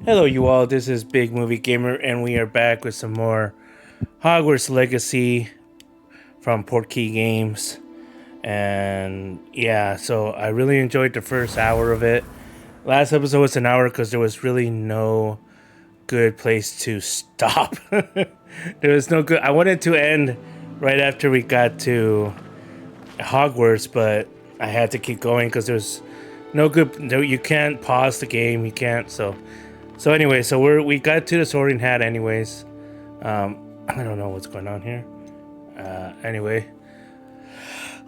Hello, you all. This is Big Movie Gamer, and we are back with some more Hogwarts Legacy from Portkey Games. And yeah, so I really enjoyed the first hour of it. Last episode was an hour because there was really no good place to stop. There was no good. I wanted to end right after we got to Hogwarts, but I had to keep going because there's no good. No, you can't pause the game. You can't. So anyway, we got to the Sorting Hat anyways. I don't know what's going on here. Anyway.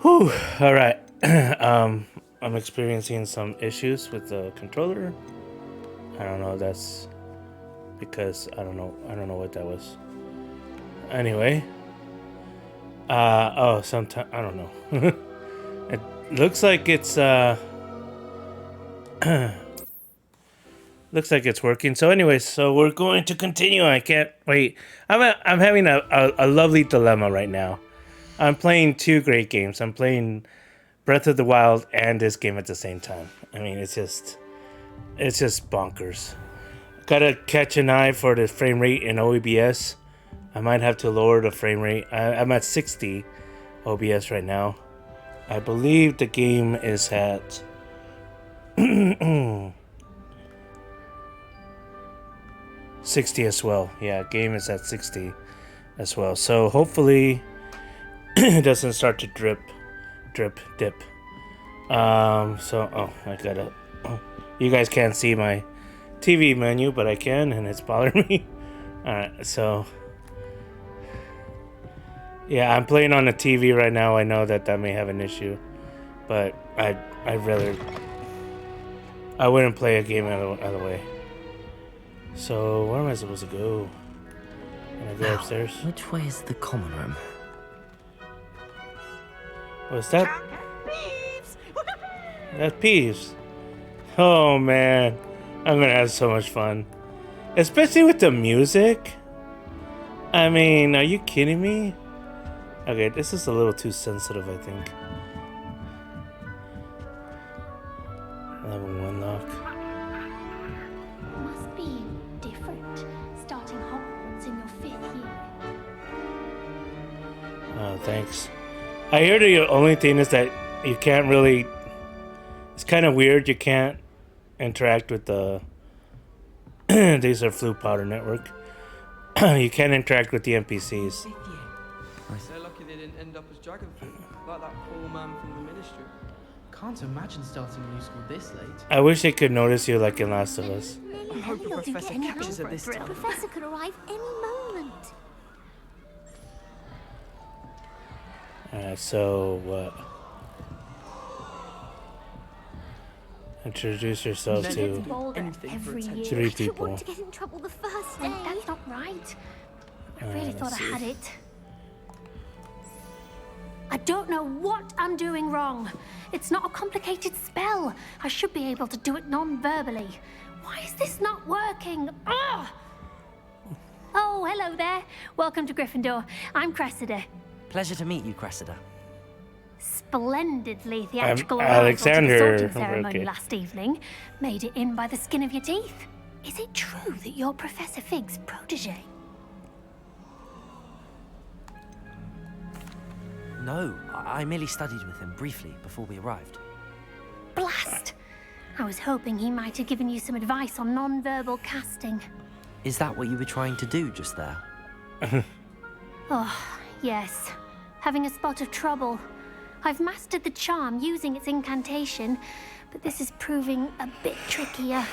Whew. All right. I'm experiencing some issues with the controller. I don't know. That's because I don't know what that was. Anyway. Sometime I don't know. It looks like it's looks like it's working. So anyways, so we're going to continue. I can't wait. I'm having a lovely dilemma right now. I'm playing two great games. I'm playing Breath of the Wild and this game at the same time. I mean, it's just bonkers. Gotta catch an eye for the frame rate in OBS. I might have to lower the frame rate. I'm at 60 OBS right now. I believe the game is at 60 as well. Yeah, game is at 60 as well. So hopefully it doesn't start to dip. I gotta. You guys can't see my TV menu, but I can, and it's bothering me. Alright, so yeah, I'm playing on the TV right now. I know that may have an issue, but I wouldn't play a game other way. So where am I supposed to go? Can I go upstairs? Which way is the common room? What's that? That's Peeves. Oh man, I'm gonna have so much fun, especially with the music. I mean, are you kidding me? Okay, this is a little too sensitive, I think. Level 1 lock. Must be different, starting Hogwarts in your 5th year. Oh, thanks. I hear the only thing is that you can't really... It's kind of weird, you can't interact with the... These are Flute Powder Network. You can't interact with the NPCs. They're lucky they didn't end up as dragon fruit, like that poor man from the ministry. Can't imagine starting a new school this late. I wish they could notice you like in Last of Us. I hope the professor catches her this The time. professor could arrive any moment. So what? Introduce yourself She to gets bolder anything for every attention. year. 3 I don't people. want to get in trouble the first day. That's not right. I really let's thought I see. had it. I don't know what I'm doing wrong. It's not a complicated spell. I should be able to do it non-verbally. Why is this not working? Ugh! Oh, hello there. Welcome to Gryffindor. I'm Cressida. Pleasure to meet you, Cressida. Splendidly theatrical I'm arrival Alexander. to the sorting ceremony Okay. last evening. Made it in by the skin of your teeth. Is it true that you're Professor Fig's protege? No, I merely studied with him briefly before we arrived. Blast! I was hoping he might have given you some advice on non-verbal casting. Is that what you were trying to do just there? Oh, yes. Having a spot of trouble. I've mastered the charm using its incantation, but this is proving a bit trickier.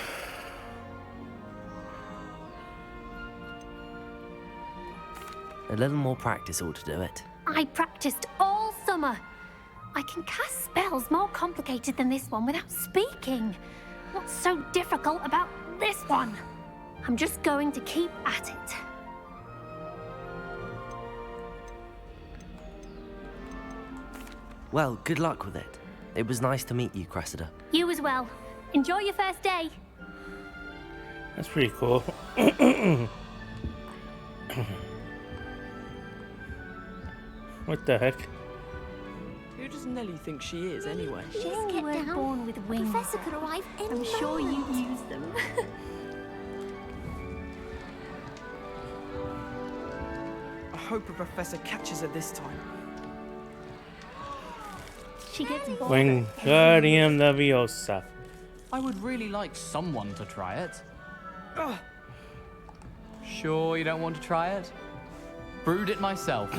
A little more practice ought to do it. I practiced all summer. I can cast spells more complicated than this one without speaking. What's so difficult about this one? I'm just going to keep at it. Well, good luck with it. It was nice to meet you, Cressida. You as well. Enjoy your first day. That's pretty cool. What the heck? Who does Nellie think she is, anyway? Just You get weren't down. born with wings. Professor could arrive any I'm sure moment. you'd use them. hope a professor catches her this time. She gets bored. Wingardium Leviosa. I would really like someone to try it. Ugh. Sure you don't want to try it? Brewed it myself.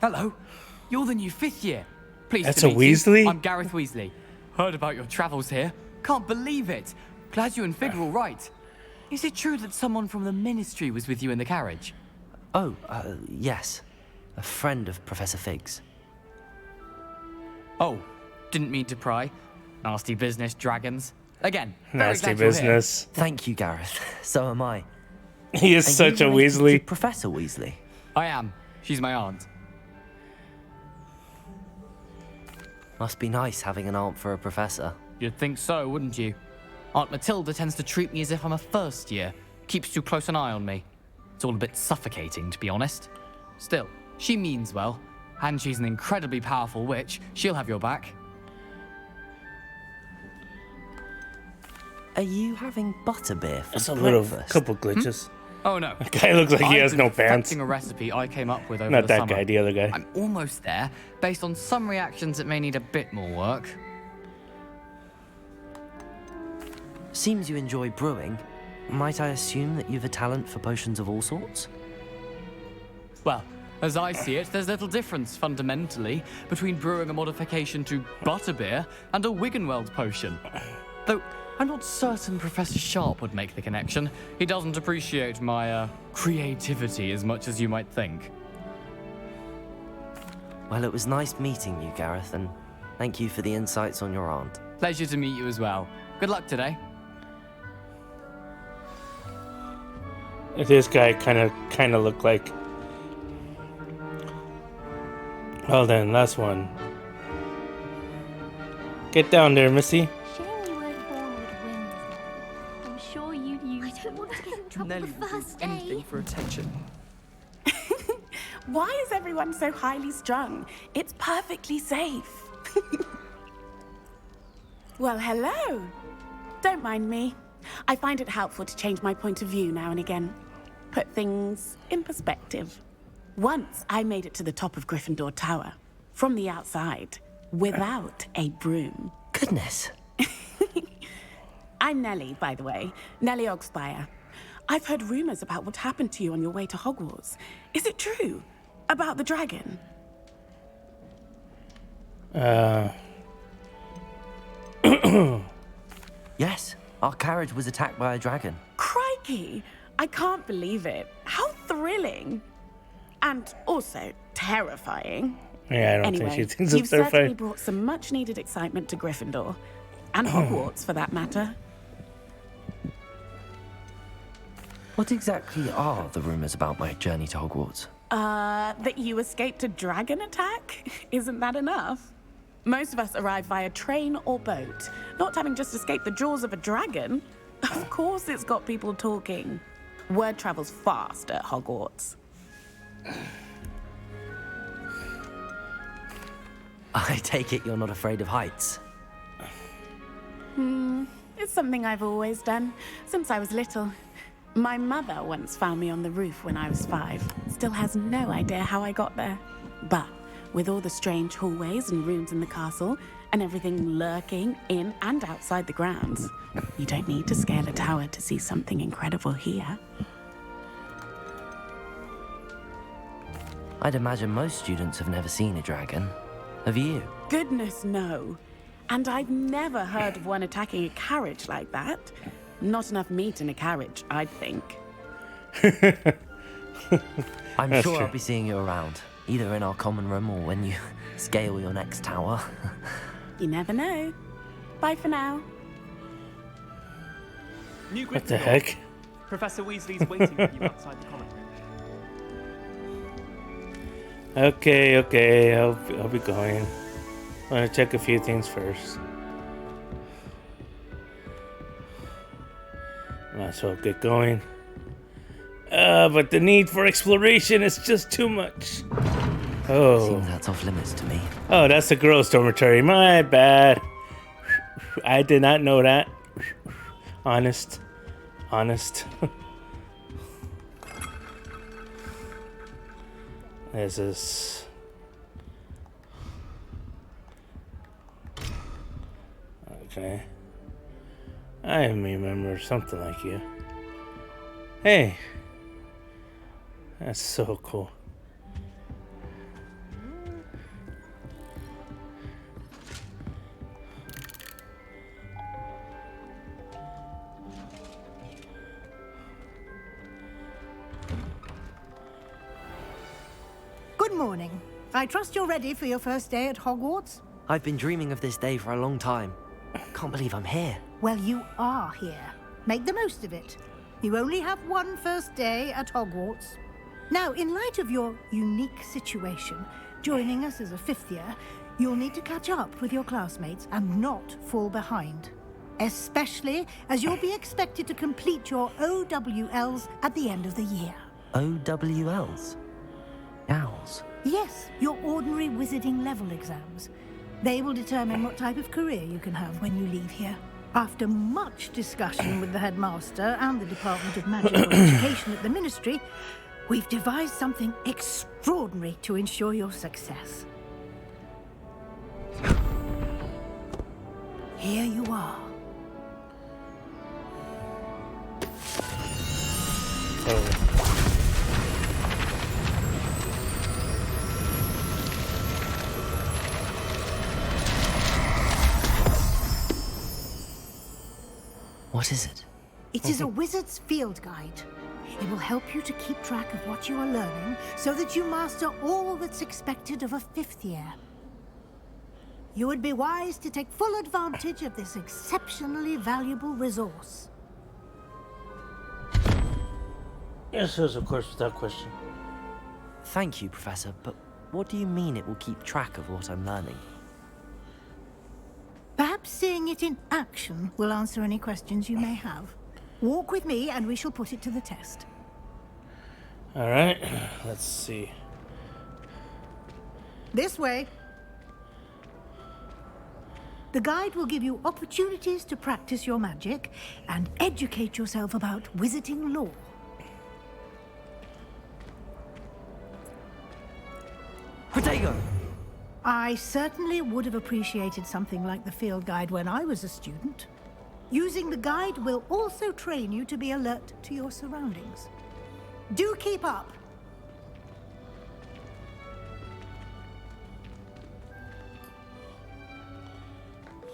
Hello, you're the new 5th year. Pleased That's to a meet you. Weasley? I'm Gareth Weasley. Heard about your travels here. Can't believe it. Glad you and Fig are all right. Is it true that someone from the Ministry was with you in the carriage? Oh, yes. A friend of Professor Fig's. Oh, didn't mean to pry. Nasty business, dragons. Again, very Nasty glad you're here. business. Thank you, Gareth. So am I. He is Are such you a related to Weasley. Professor Weasley. I am. She's my aunt. Must be nice having an aunt for a professor. You'd think so, wouldn't you? Aunt Matilda tends to treat me as if I'm a first year. Keeps too close an eye on me. It's all a bit suffocating, to be honest. Still, she means well. And she's an incredibly powerful witch. She'll have your back. Are you having butterbeer for That's a breakfast? little couple glitches. Oh no. Guy looks like he has I've no been pants. perfecting a recipe I came up with over Not the that summer. guy, the other guy. I'm almost there, based on some reactions that may need a bit more work. Seems you enjoy brewing. Might I assume that you've a talent for potions of all sorts? Well, as I see it, there's little difference, fundamentally, between brewing a modification to butterbeer and a Wiggenweld potion. Though, I'm not certain Professor Sharp would make the connection. He doesn't appreciate my, creativity as much as you might think. Well, it was nice meeting you, Gareth, and thank you for the insights on your aunt. Pleasure to meet you as well. Good luck today. This guy kind of looked like. Well then, last one. Get down there, Missy. Shame you weren't born with wings. I'm sure you'd use. I don't want to get in trouble Nelly the will do first anything day. for attention. Why is everyone so highly strung? It's perfectly safe. Well, hello. Don't mind me. I find it helpful to change my point of view now and again. Put things in perspective. Once I made it to the top of Gryffindor Tower, from the outside, without a broom. Goodness. I'm Nellie, by the way. Nellie Ogspire. I've heard rumors about what happened to you on your way to Hogwarts. Is it true? About the dragon? Yes, our carriage was attacked by a dragon. Crikey! I can't believe it. How thrilling. And also terrifying. Yeah, I don't Anyway, think she thinks you've it's certainly terrifying. brought some much-needed excitement to Gryffindor. And Hogwarts, for that matter. What exactly are the rumors about my journey to Hogwarts? That you escaped a dragon attack? Isn't that enough? Most of us arrive via train or boat, not having just escaped the jaws of a dragon. Of course it's got people talking. Word travels fast at Hogwarts. I take it you're not afraid of heights. It's something I've always done, since I was little. My mother once found me on the roof when I was 5. Still has no idea how I got there. But with all the strange hallways and rooms in the castle, and everything lurking in and outside the grounds, you don't need to scale a tower to see something incredible here. I'd imagine most students have never seen a dragon. Have you? Goodness, no. And I've never heard of one attacking a carriage like that. Not enough meat in a carriage, I'd think. I'm That's sure true. I'll be seeing you around, either in our common room or when you scale your next tower. You never know. Bye for now. New What the Gryffindor. heck? Professor Weasley's waiting for you outside the common room. Okay, I'll be going. I'm gonna check a few things first. Might as well get going. But the need for exploration is just too much. Oh, Seems that's off limits to me. oh, that's the girls' dormitory. My bad. I did not know that. Honest. This is... Okay. I remember something like you. Hey! That's so cool. Good morning. I trust you're ready for your first day at Hogwarts? I've been dreaming of this day for a long time. Can't believe I'm here. Well, you are here. Make the most of it. You only have one first day at Hogwarts. Now, in light of your unique situation, joining us as a fifth year, you'll need to catch up with your classmates and not fall behind. Especially as you'll be expected to complete your OWLs at the end of the year. OWLs? Owls? Yes, your ordinary wizarding level exams. They will determine what type of career you can have when you leave here. After much discussion with the headmaster and the Department of Magical Education at the Ministry, we've devised something extraordinary to ensure your success. Here you are. What is it? It is a wizard's field guide. It will help you to keep track of what you are learning so that you master all that's expected of a fifth year. You would be wise to take full advantage of this exceptionally valuable resource. Yes, of course, without question. Thank you, Professor, but what do you mean it will keep track of what I'm learning? Perhaps seeing it in action will answer any questions you may have. Walk with me and we shall put it to the test. All right, let's see. This way. The guide will give you opportunities to practice your magic and educate yourself about wizarding lore. Protego! I certainly would have appreciated something like the field guide when I was a student. Using the guide will also train you to be alert to your surroundings. Do keep up.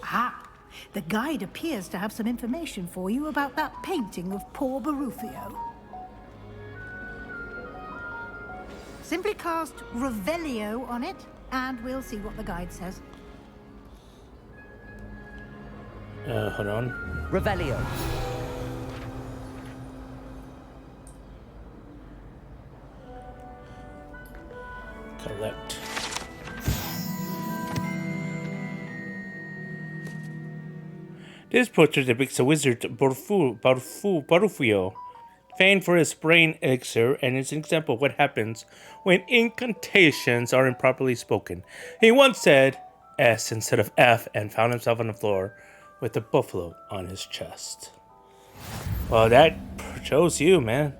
Ah, the guide appears to have some information for you about that painting of poor Barufio. Simply cast Revelio on it, and we'll see what the guide says. Hold on. Revelio. Collect. This portrait depicts a wizard, Barufio, famed for his brain elixir, and is an example of what happens when incantations are improperly spoken. He once said S instead of F and found himself on the floor with a buffalo on his chest. Well, that shows you, man.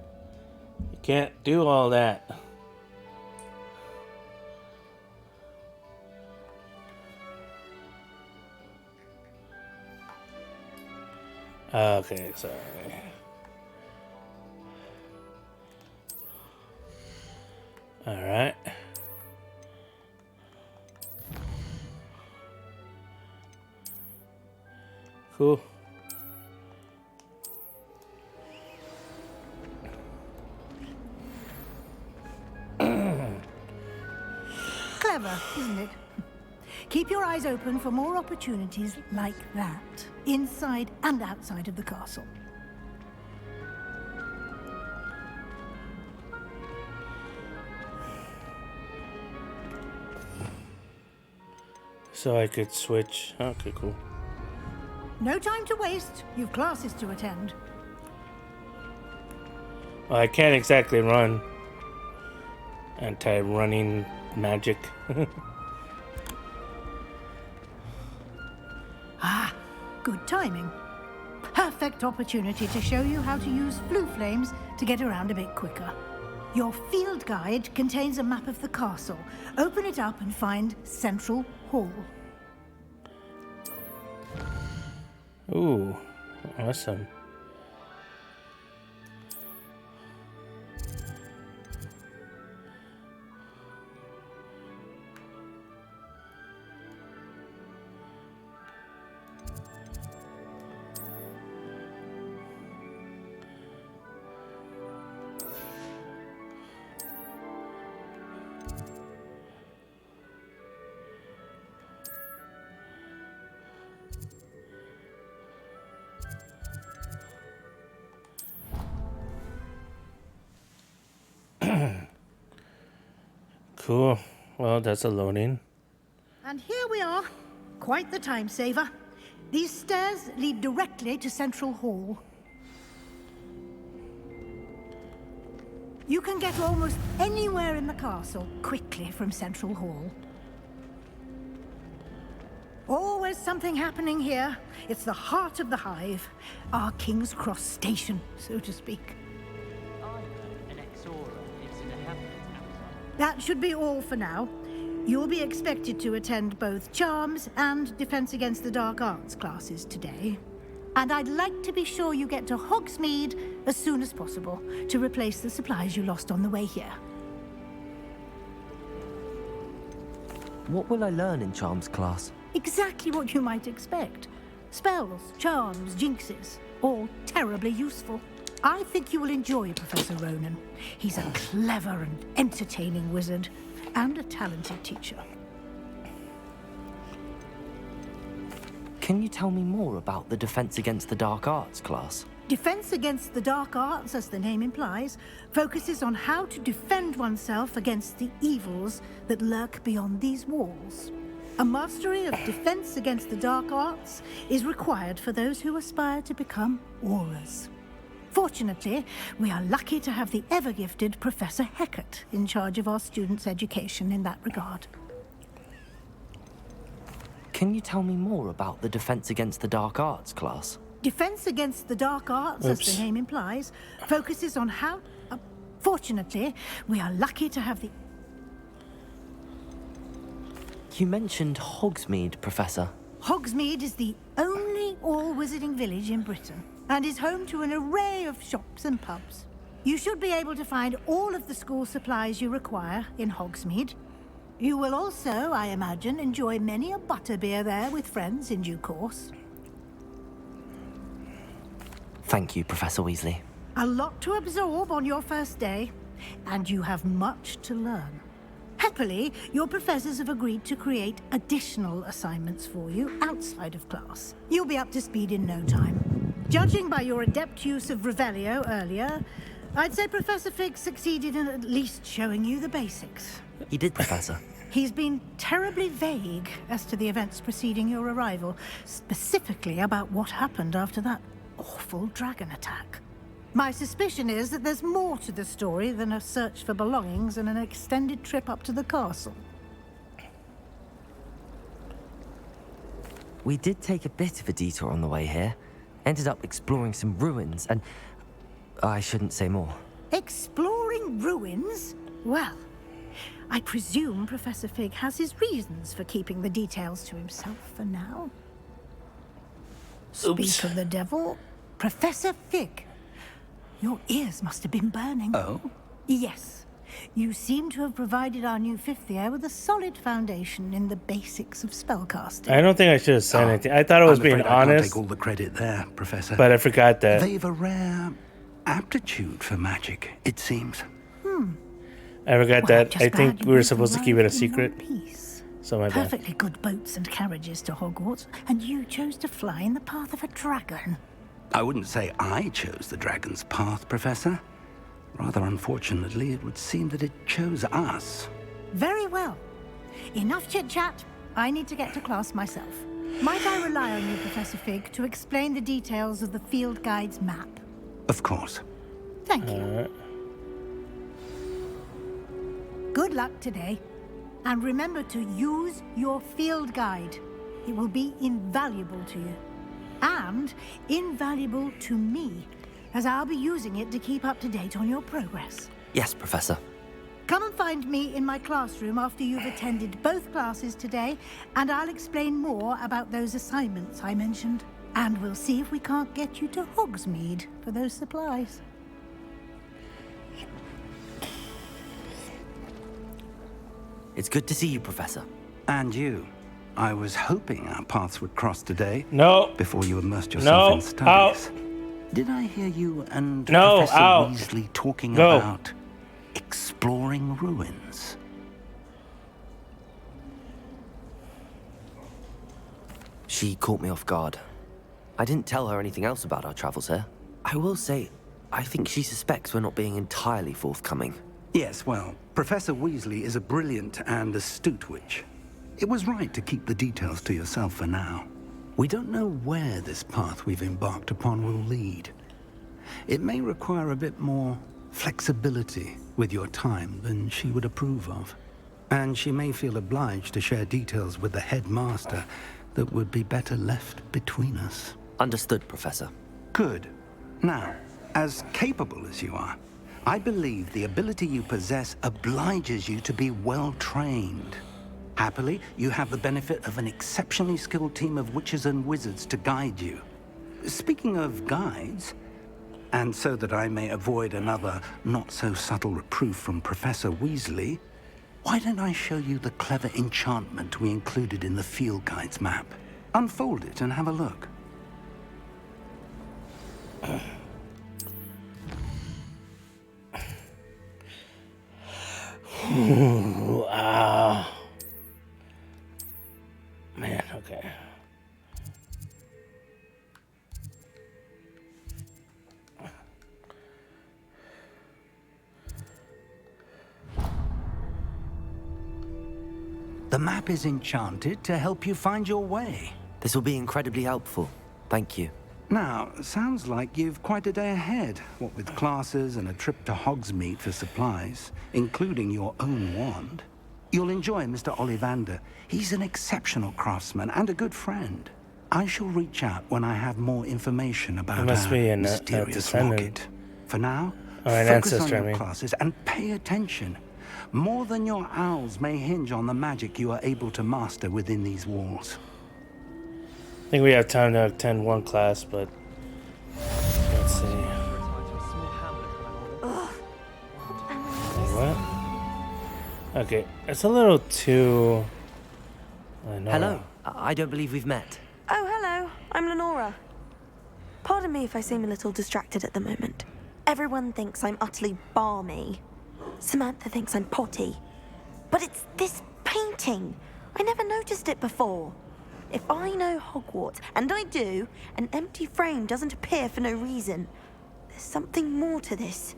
You can't do all that. Okay, sorry. All right. Cool. Clever, isn't it? Keep your eyes open for more opportunities like that, inside and outside of the castle. So I could switch. Okay, cool. No time to waste. You've classes to attend. Well, I can't exactly run. Anti-running magic. Ah, good timing. Perfect opportunity to show you how to use flue flames to get around a bit quicker. Your field guide contains a map of the castle. Open it up and find Central Hall. Ooh, awesome. Cool. Well, that's a loading. And here we are. Quite the time saver. These stairs lead directly to Central Hall. You can get almost anywhere in the castle quickly from Central Hall. Always something happening here. It's the heart of the hive. Our King's Cross station, so to speak. That should be all for now. You'll be expected to attend both Charms and Defense Against the Dark Arts classes today. And I'd like to be sure you get to Hogsmeade as soon as possible to replace the supplies you lost on the way here. What will I learn in Charms class? Exactly what you might expect. Spells, charms, jinxes, all terribly useful. I think you will enjoy Professor Ronan. He's a clever and entertaining wizard, and a talented teacher. Can you tell me more about the Defense Against the Dark Arts class? Defense Against the Dark Arts, as the name implies, focuses on how to defend oneself against the evils that lurk beyond these walls. A mastery of Defense Against the Dark Arts is required for those who aspire to become Aurors. Fortunately, we are lucky to have the ever-gifted Professor Hecat in charge of our students' education in that regard. Can you tell me more about the Defense Against the Dark Arts class? Defense Against the Dark Arts, as the name implies, focuses on how... fortunately, we are lucky to have the... You mentioned Hogsmeade, Professor. Hogsmeade is the only all-wizarding village in Britain, and is home to an array of shops and pubs. You should be able to find all of the school supplies you require in Hogsmeade. You will also, I imagine, enjoy many a butterbeer there with friends in due course. Thank you, Professor Weasley. A lot to absorb on your first day, and you have much to learn. Happily, your professors have agreed to create additional assignments for you outside of class. You'll be up to speed in no time. Judging by your adept use of Revelio earlier, I'd say Professor Fig succeeded in at least showing you the basics. He did, Professor. He's been terribly vague as to the events preceding your arrival, specifically about what happened after that awful dragon attack. My suspicion is that there's more to the story than a search for belongings and an extended trip up to the castle. We did take a bit of a detour on the way here. Ended up exploring some ruins, and I shouldn't say more. Exploring ruins? Well, I presume Professor Fig has his reasons for keeping the details to himself for now. Speak of the devil, Professor Fig. Your ears must have been burning. Oh? Yes. You seem to have provided our new fifth year with a solid foundation in the basics of spellcasting. I don't think I should have said anything. I thought I was being I can't honest. take all the credit there, Professor. But I forgot that. They've a rare aptitude for magic, it seems. I forgot that. just I think bad we were you supposed to both keep it a arrived in secret. one piece. So my bad. Perfectly good boats and carriages to Hogwarts, and you chose to fly in the path of a dragon. I wouldn't say I chose the dragon's path, Professor. Rather unfortunately, it would seem that it chose us. Very well. Enough chit-chat. I need to get to class myself. Might I rely on you, Professor Fig, to explain the details of the field guide's map? Of course. Thank you. Good luck today. And remember to use your field guide. It will be invaluable to you. And invaluable to me, as I'll be using it to keep up to date on your progress. Yes, Professor. Come and find me in my classroom after you've attended both classes today, and I'll explain more about those assignments I mentioned. And we'll see if we can't get you to Hogsmeade for those supplies. It's good to see you, Professor. And you. I was hoping our paths would cross today. No. Before you immersed yourself in studies. Out. Did I hear you and No, Professor out. Weasley talking Go. about exploring ruins? She caught me off guard. I didn't tell her anything else about our travels here. I will say, I think she suspects we're not being entirely forthcoming. Yes, well, Professor Weasley is a brilliant and astute witch. It was right to keep the details to yourself for now. We don't know where this path we've embarked upon will lead. It may require a bit more flexibility with your time than she would approve of. And she may feel obliged to share details with the headmaster that would be better left between us. Understood, Professor. Good. Now, as capable as you are, I believe the ability you possess obliges you to be well trained. Happily, you have the benefit of an exceptionally skilled team of witches and wizards to guide you. Speaking of guides, and so that I may avoid another not-so-subtle reproof from Professor Weasley, why don't I show you the clever enchantment we included in the field guide's map? Unfold it and have a look. Wow. Man, okay. The map is enchanted to help you find your way. This will be incredibly helpful. Thank you. Now, sounds like you've quite a day ahead, what with classes and a trip to Hogsmeade for supplies, including your own wand. You'll enjoy Mr. Ollivander. He's an exceptional craftsman and a good friend. I shall reach out when I have more information about our mysterious descendant. rocket. For now, an focus ancestor, on your classes and pay attention. More than your owls may hinge on the magic you are able to master within these walls. I think we have time to attend one class, but let's see. What? Okay, it's a little too... Hello. I don't believe we've met. Oh, hello. I'm Lenora. Pardon me if I seem a little distracted at the moment. Everyone thinks I'm utterly balmy. Samantha thinks I'm potty. But it's this painting. I never noticed it before. If I know Hogwarts, and I do, an empty frame doesn't appear for no reason. There's something more to this.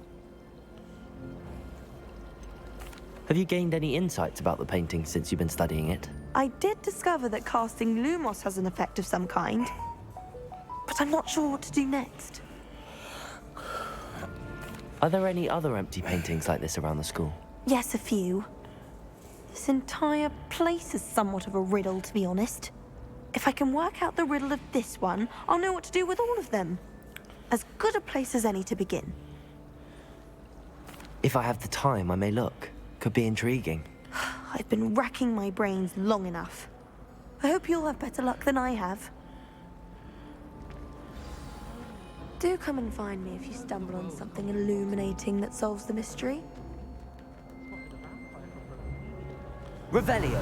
Have you gained any insights about the painting since you've been studying it? I did discover that casting Lumos has an effect of some kind. But I'm not sure what to do next. Are there any other empty paintings like this around the school? Yes, a few. This entire place is somewhat of a riddle, to be honest. If I can work out the riddle of this one, I'll know what to do with all of them. As good a place as any to begin. If I have the time, I may look. Could be intriguing. I've been racking my brains long enough. I hope you'll have better luck than I have. Do come and find me if you stumble on something illuminating that solves the mystery. Revelio.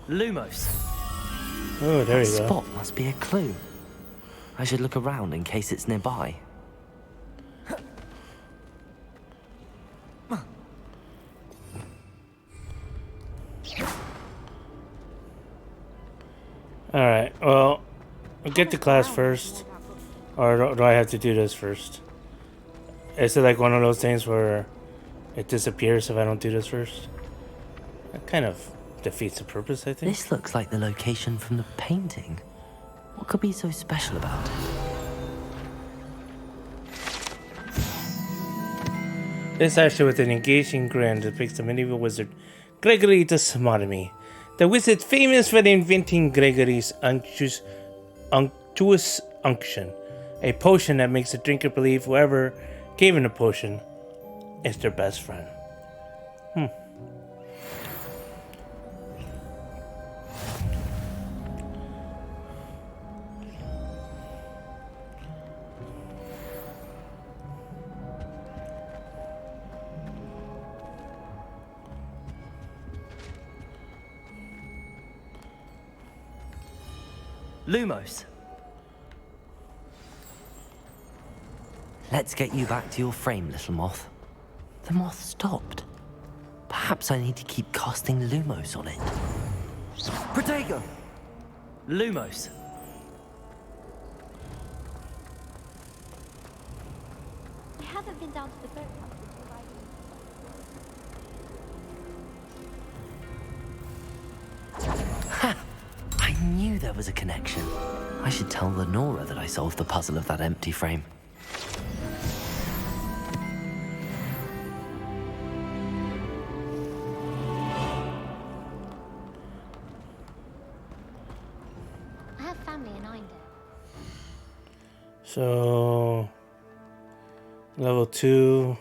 Lumos. Oh, there you go. That spot must be a clue. I should look around in case it's nearby. Alright, well, I'll get to class first. Or do I have to do this first? Is it like one of those things where it disappears if I don't do this first? That kind of defeats the purpose, I think. This looks like the location from the painting. What could be so special about it? This actually with an engaging grin depicts the medieval wizard Gregory the Sodomy. The wizard famous for inventing Gregory's unctuous unction, a potion that makes the drinker believe whoever gave him the potion is their best friend. Lumos. Let's get you back to your frame, little moth. The moth stopped. Perhaps I need to keep casting Lumos on it. Protego! Lumos. I haven't been down to the boat club since you arrived. Ha! I knew there was a connection. I should tell Lenora that I solved the puzzle of that empty frame. I have family in Eindhoven. So, level 2.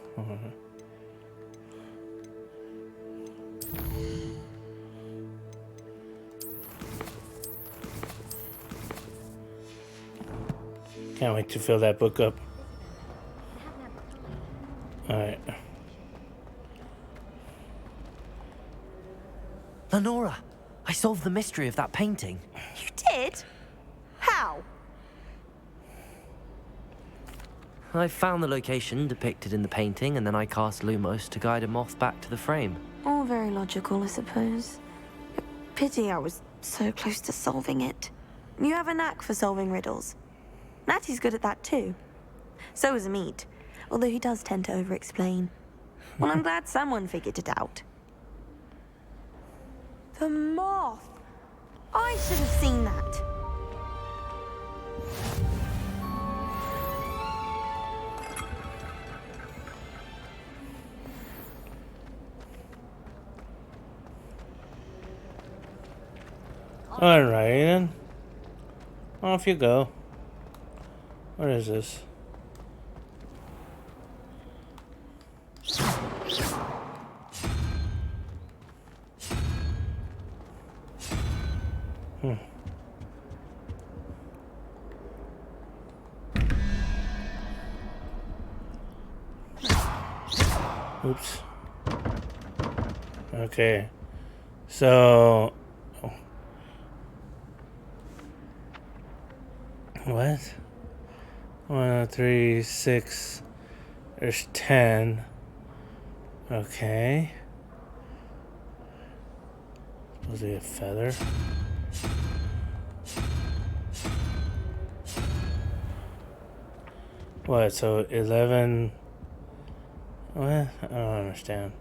Can't wait to fill that book up. Alright. Lenora, I solved the mystery of that painting. You did? How? I found the location depicted in the painting, and then I cast Lumos to guide a moth back to the frame. All very logical, I suppose. Pity I was so close to solving it. You have a knack for solving riddles. Natty's good at that too. So is Amit, although he does tend to over-explain. Well, I'm glad someone figured it out. The moth! I should have seen that. Alright then. Off you go. What is this? Oops. Okay. So... What? 1, 3, 6. There's 10. Okay. Supposed to be a feather. What? So 11. What? I don't understand.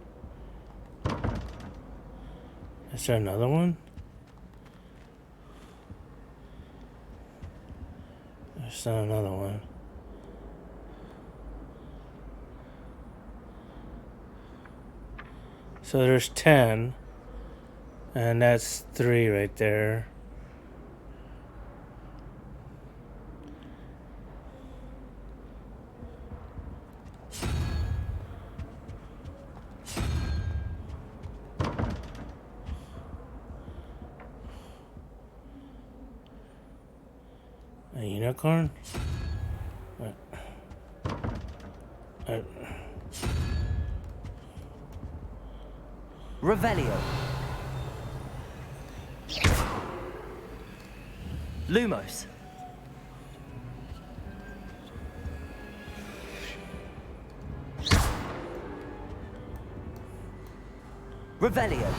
Is there another one? There's not another one. So there's 10. And that's 3 right there. A unicorn? What? Revelio. Lumos. Revelio.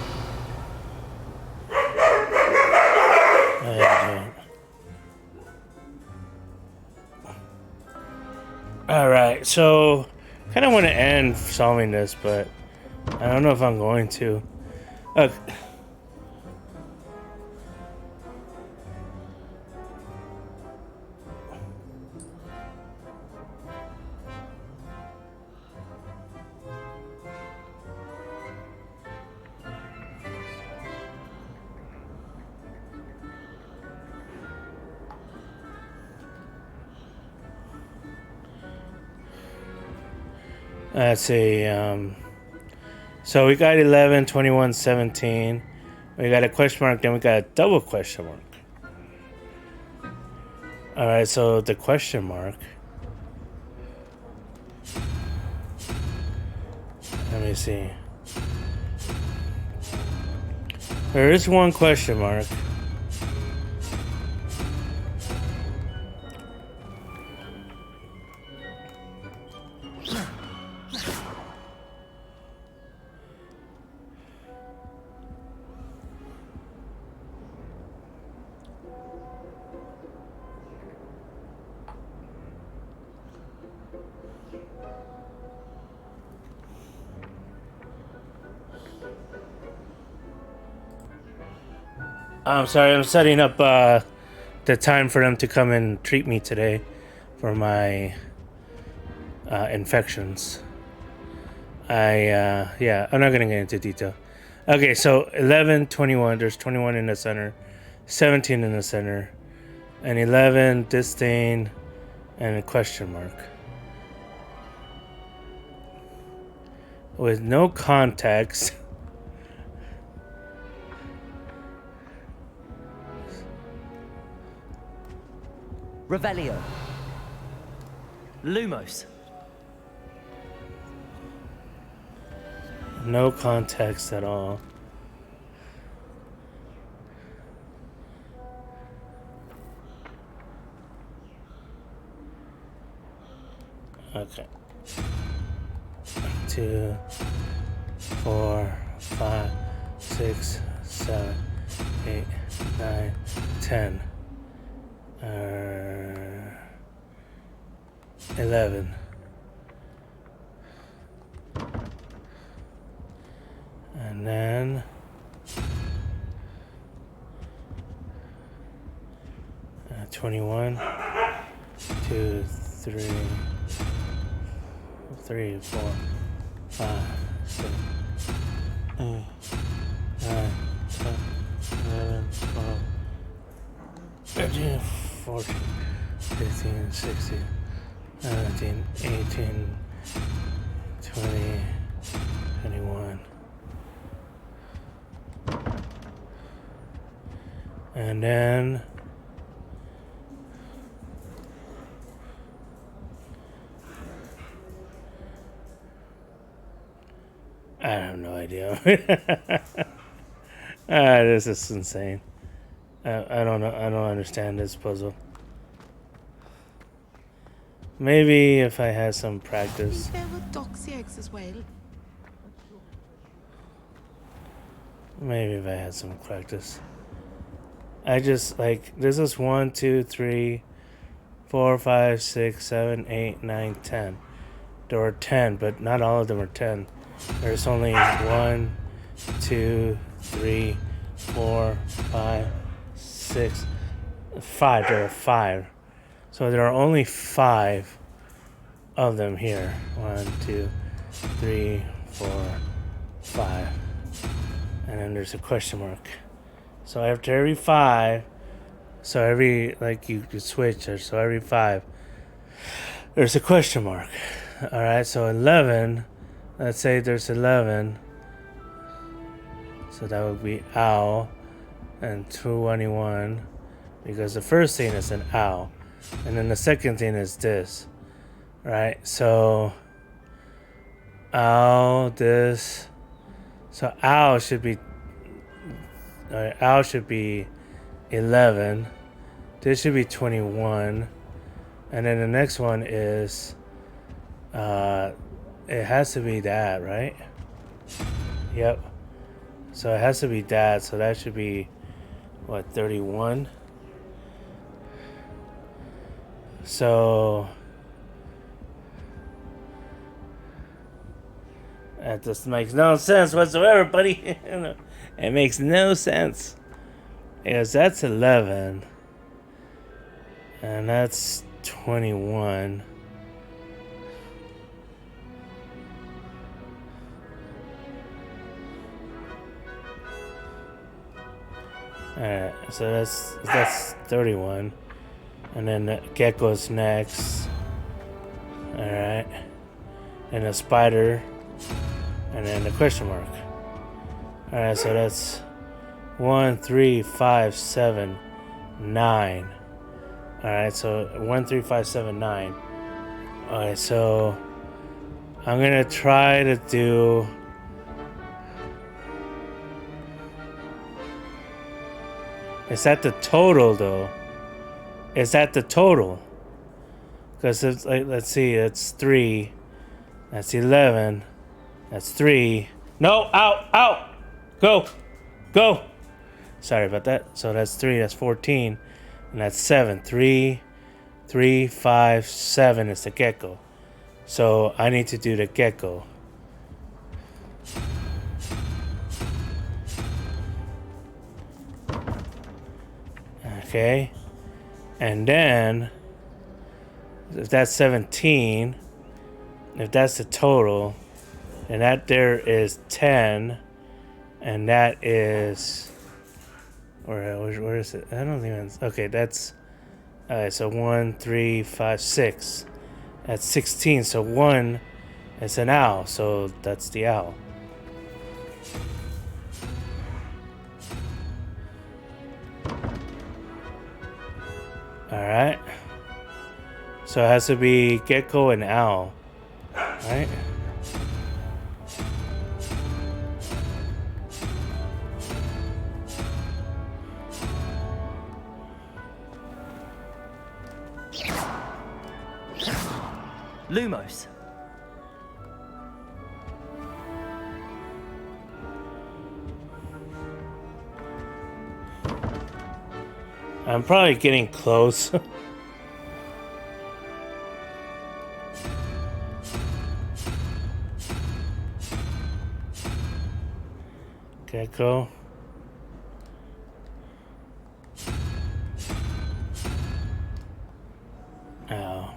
Alright, so Kind of want to end solving this, but I don't know if I'm going to. Let's see. So we got 11, 21, 17. We got a question mark, then we got a double question mark. Alright, so the question mark. Let me see. There is one question mark. I'm sorry, I'm setting up the time for them to come and treat me today for my infections. Yeah, I'm not gonna get into detail. Okay, so 11, 21, there's 21 in the center, 17 in the center, and 11, disdain, and a question mark. With no context. Revelio. Lumos. No context at all. Okay. 2, 4, 5, 6, 7, 8, 9, 10. 11. And then 21, 2, 3, 3, 4, 5, 6, 8, 9, 10, 11, 12, 13, 14, 15, 16, 17, 18, 20, 21. And then I have no idea. This is insane. I don't know. I don't understand this puzzle. Maybe if I had some practice. There were doxy eggs as well. Maybe if I had some practice. I just like this is 1, 2, 3, 4, 5, 6, 7, 8, 9, 10. There were 10, but not all of them are 10. There's only 1, 2, 3, 4, 5, 6, 5. There are 5. So there are only 5 of them here. 1, 2, 3, 4, 5. And then there's a question mark. So after every 5, so every, like you switch there, so every 5, there's a question mark. Alright, so 11, let's say there's 11. So that would be owl and 221, because the first thing is an owl. And then the second thing is this. Right, so owl, this. So owl should be 11. This should be 21. And then the next one is it has to be that, right? Yep. So it has to be that, so that should be what, 31? So That just makes no sense whatsoever, buddy. It makes no sense. Because that's 11. And that's 21. Alright, so that's 31. And then the gecko's next. Alright. And a spider. And then the question mark. Alright, so that's 1, 3, 5, 7, 9. Alright, so 1, 3, 5, 7, 9. Alright, so I'm gonna try to do. Is that the total though? Is that the total? Because it's like, let's see, it's 3. That's 11. That's 3. No, out! Go! Sorry about that. So that's 3, that's 14. And that's 7. 3, 5, 7 is the gecko. So I need to do the gecko. Okay. And then, if that's 17, if that's the total, and that there is 10, and that is, where is it? I don't even, okay, that's, alright, so 1, 3, 5, 6. That's 16, so 1 is an owl, so that's the owl. Alright. So it has to be gecko and owl. Right? Lumos. I'm probably getting close. Gecko. Ow.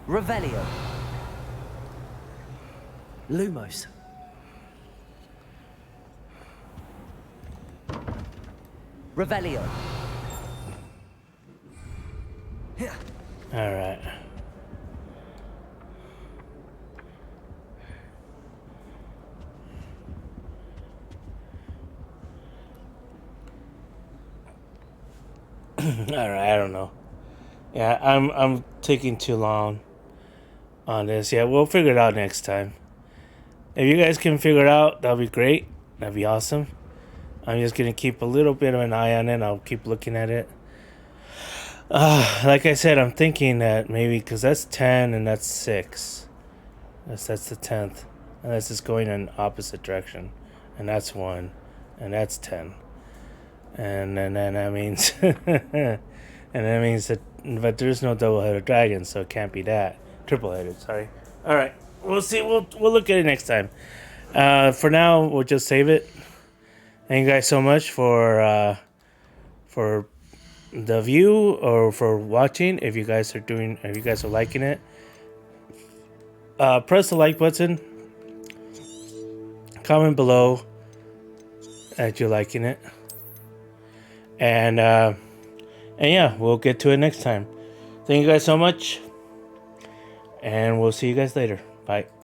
Revelio. Lumos. Revelio. All right. All right, I don't know. Yeah, I'm taking too long on this. Yeah, we'll figure it out next time. If you guys can figure it out, that'll be great. That'd be awesome. I'm just gonna keep a little bit of an eye on it. I'll keep looking at it. Like I said, I'm thinking that maybe because that's 10 and that's 6. That's the 10th, and that's just going in opposite direction, and that's 1, and that's 10, and then that means, and that means that, but there's no double-headed dragon, so it can't be that. Triple-headed, sorry. All right, we'll see. We'll look at it next time. For now, we'll just save it. Thank you guys so much for the view or for watching. If you guys are liking it, press the like button. Comment below that you're liking it, and yeah, we'll get to it next time. Thank you guys so much, and we'll see you guys later. Bye.